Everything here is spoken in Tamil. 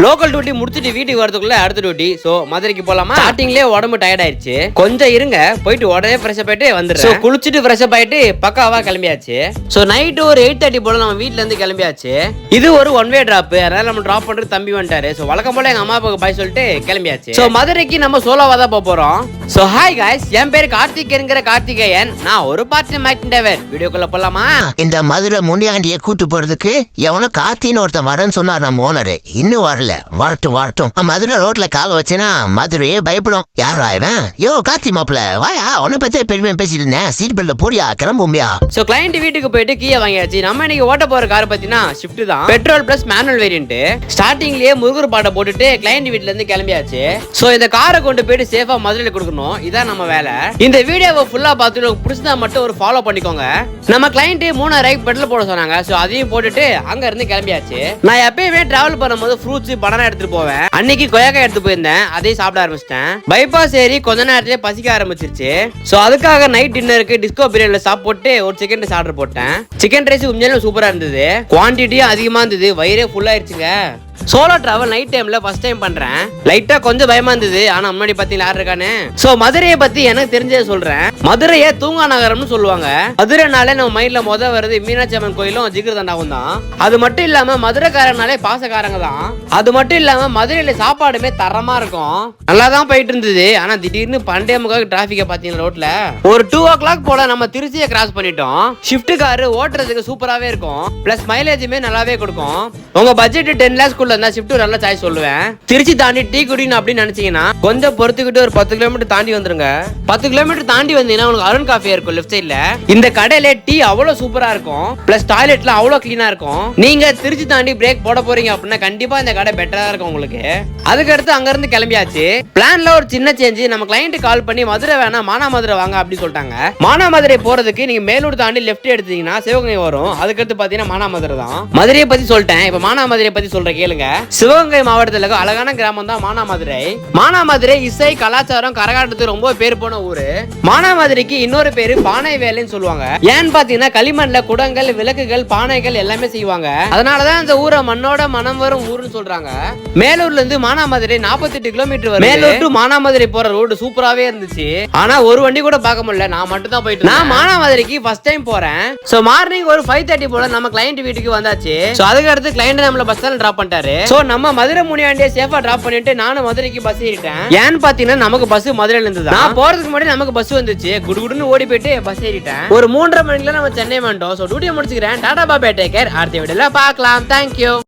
லோக்கல் டியூட்டி முடிச்சிட்டு வீட்டுக்கு வரதுக்குள்ள அடுத்த டியூட்டி. சோ மதுரைக்கு போலாமா? ஸ்டார்டிங்லயே உடம்பு டயர்ட் ஆயிடுச்சு. கொஞ்சம் இருங்க, போயிட்டு உடனே ஃப்ரெஷ் அப் ஆயிட்டு வந்துடுறேன். குளிச்சிட்டு ஃப்ரெஷ் அப் ஆயிட்டு பக்காவா கிளம்பியாச்சு. சோ நைட் ஒரு 8:30 போல நம்ம வீட்ல இருந்து கிளம்பியாச்சு. இது ஒரு ஒன் வே டிராப், அதனால நம்ம டிராப் பண்றது தம்பி வந்துட்டாரு. சோ வழக்கம் போல எங்க அம்மா அப்பாவுக்கு பாய் சொல்லிட்டு கிளம்பியாச்சு. சோ மதுரைக்கு நம்ம சோலோவா தான் போறோம். சோ ஹாய் காய்ஸ், என் பேரு கார்த்திகேயன்ங்கிற கார்த்திகேயன். நான் ஒரு பார்ட் டைம் ஆக்டிங் டிரைவர். வீடியோக்குள்ள போலாமா? இந்த மதுரை முனியாண்டிய கூட்டு போறதுக்கு எவனோ கார்த்தின்னு ஒருத்தன் வரேன்னு சொன்னார் நம்ம ஓனரு. இன்னும் வரல. வரட்டும். மதுரை ரோட்ல கால வச்சேன்னா மதுரையே பயப்படும். யாரா இவன்? யோ கார்த்தி மாப்பிள்ள வாயா, உன்னை பத்தி பெருமையா பேசிட்டு இருந்தேன். சீட் பெல்ட் போடியா, கிளம்பும்பியா. சோ கிளையண்ட் வீட்டுக்கு போயிட்டு கீயை வாங்கியாச்சு. நம்ம இன்னைக்கு ஓட்ட போற கார் பத்தினா ஷிஃப்ட் தான், பெட்ரோல் பிளஸ் மேனுவல் வேரியன்ட். ஸ்டார்டிங்லயே முருகர் பாட்டை போட்டுட்டு கிளையண்ட் வீட்ல இருந்து கிளம்பியாச்சு. சோ இந்த காரை கொண்டு போயிட்டு சேஃபா மதுரையில கொடுக்கணும். இதான் நம்ம வேலை. இந்த வீடியோவை ஃபுல்லா பார்த்துட்டு உங்களுக்கு பிடிச்சதா மட்டும் ஒரு ஃபாலோ பண்ணிக்கோங்க. நம்ம கிளையண்ட் 3000 பெட்ரோல் போட சொன்னாங்க. சோ அதையும் போட்டுட்டு அங்க இருந்து கிளம்பியாச்சு. நான் எப்பயுமே டிராவல் பண்ணும்போது ஃப்ரூட்ஸ் பனானா எடுத்துட்டு போவேன். அன்னைக்கு கொய்யாக்கா எடுத்து போயிருந்தேன், அதையும் சாப்பிட ஆரம்பிச்சிட்டேன். பைபாஸ் ஏறி கொஞ்ச நேரத்திலே பசிக்க ஆரம்பிச்சிருச்சு. சோ அதுக்காக நைட் டின்னருக்கு டிஸ்கோ பிரியாணில சாப்பிட்டு ஒரு சிக்கன் ரைஸ் ஆர்டர் போட்டேன். சிக்கன் ரைஸ் உண்மையிலே சூப்பரா இருந்தது, குவான்டிட்டியும் அதிகமா இருந்தது, வயிறே ஃபுல் ஆயிடுச்சுங்க. சோலோ டிராவல் நைட் டைம்ல ஃபர்ஸ்ட் டைம் பண்றேன். லைட்டா கொஞ்சம் பயமா இருந்தது, ஆனா முன்னாடி பாத்தீங்களா யார் இருக்கானே. சோ மதுரையை பத்தி எனக்கு தெரிஞ்சதை சொல்றேன். மதுரையை தூங்கா நகரம்னு சொல்லுவாங்க. மதுரைனாலே நம்ம மைண்ட்ல வருது மீனாட்சி அம்மன் கோயிலும் ஜிகிர்தண்டாவும் தான். அது மட்டும் இல்லாம மதுரைக்காரனாலே பாசக்காரங்க தான். அது மட்டும் இல்லாம மதுரையில சாப்பாடுமே தரமா இருக்கும். நல்லா தான் போயிட்டு இருந்தது. ஆனா திடீர்னு 12:30 டிராபிக்க பாத்தீங்கன்னா ரோட்ல ஒரு 2 o'clock போல நம்ம திருச்சியை கிராஸ் பண்ணிட்டோம். ஷிஃப்ட் கார் ஓட்டுறதுக்கு சூப்பராவே இருக்கும், பிளஸ் மைலேஜுமே நல்லாவே கொடுக்கும். உங்க பட்ஜெட் 10 lakhs ஷிஃப்ட் நல்ல சாய்ஸ் சொல்லுவேன். திருச்சி தாண்டி டீ குடிக்கணும் அப்படின்னு நினைச்சீங்கன்னா கொஞ்சம் பொறுத்துக்கிட்டு ஒரு 10 கிலோமீட்டர் தாண்டி வந்துருங்க. 10 கிலோமீட்டர் தாண்டி வந்தீங்கன்னா உங்களுக்கு அருண் காஃபி இருக்கும் லெஃப்ட் சைட்ல. இந்த கடையில டீ அவ்வளவு சூப்பரா இருக்கும், பிளஸ் டாய்லெட்ல அவ்வளவு கிளீனா இருக்கும். நீங்க திருச்சி தாண்டி பிரேக் போட போறீங்க அப்படின்னா கண்டிப்பா இந்த கடை பெட்டரா இருக்கும் உங்களுக்கு. அதுக்கடுத்து அங்க இருந்து கிளம்பியாச்சு. பிளான்ல ஒரு சின்ன சேஞ்ச். நம்ம கிளையண்ட் கால் பண்ணி மதுரை வேணா மானாமதுரை வாங்க அப்படின்னு சொல்லிட்டாங்க. மானாமதுரை போறதுக்கு நீங்க மேலூர் தாண்டி லெஃப்ட் எடுத்தீங்கன்னா சிவகங்கை வரும். அதுக்கடுத்து பாத்தீங்கன்னா மானாமதுரை தான். மதுரையை பத்தி சொல்லிட்டேன், இப்ப மானாமதுரை பத்தி சொல்ற கேளுங்க. சிவகங்கை மாவட்டத்தில் இருக்க அழகான கிராமம் தான் மானாமதுரை. மானாமதுரை இசை கலாச்சாரம் கரகாட்டத்துக்கு ரொம்ப பேர் போன ஊரு. மானாமதுரைக்கு இன்னொரு பேரு பானை வேலைன்னு சொல்லுவாங்க. ஏன்னு பாத்தீங்கன்னா களிமண்ல குடங்கள், விளக்குகள், பானைகள் எல்லாமே செய்வாங்க. அதனாலதான் இந்த ஊரை மண்ணோட மனம் வரும் ஊருன்னு சொல்றாங்க. மேலூர்ல இருந்து மானாமதுரை 48 கிலோமீட்டர் வரும். மேலூர் டு மானாமதுரை போற ரோடு சூப்பராவே இருந்துச்சு. ஆனா ஒரு வண்டி கூட பார்க்க முடியல, நான் மட்டும் தான் போயிட்டு. நான் மானாமதுரைக்கு ஃபர்ஸ்ட் டைம் போறேன். சோ மார்னிங் ஒரு 5:30 போல நம்ம கிளையண்ட் வீட்டுக்கு வந்தாச்சு. சோ அதுக்கு அடுத்து கிளையண்ட் நம்மள பஸ்ல டிராப் பண்ணிட்டாரு. சோ நம்ம மதுரை முனியாண்டிய சேஃபா டிராப் பண்ணிட்டு நானும் மதுரைக்கு பஸ் ஏறிட்டேன். ஏன்னு பாத்தீங்கன்னா நமக்கு பஸ் மதுரையில இருந்து தான். நான் போறதுக்கு முன்னாடி நமக்கு பஸ் வந்துச்சு. குடுகுடுன்னு ஓடி போயிட்டு பஸ் ஏறிட்டேன். ஒரு 3:30 மணிக்குள்ள நம்ம சென்னை வந்துட்டோம். சோ டியூட்டியை முடிச்சுக்கிறேன். டாடா பாய், டேக் கேர். அடுத்த வீடியோல பார்க்கலாம். தேங்க்யூ.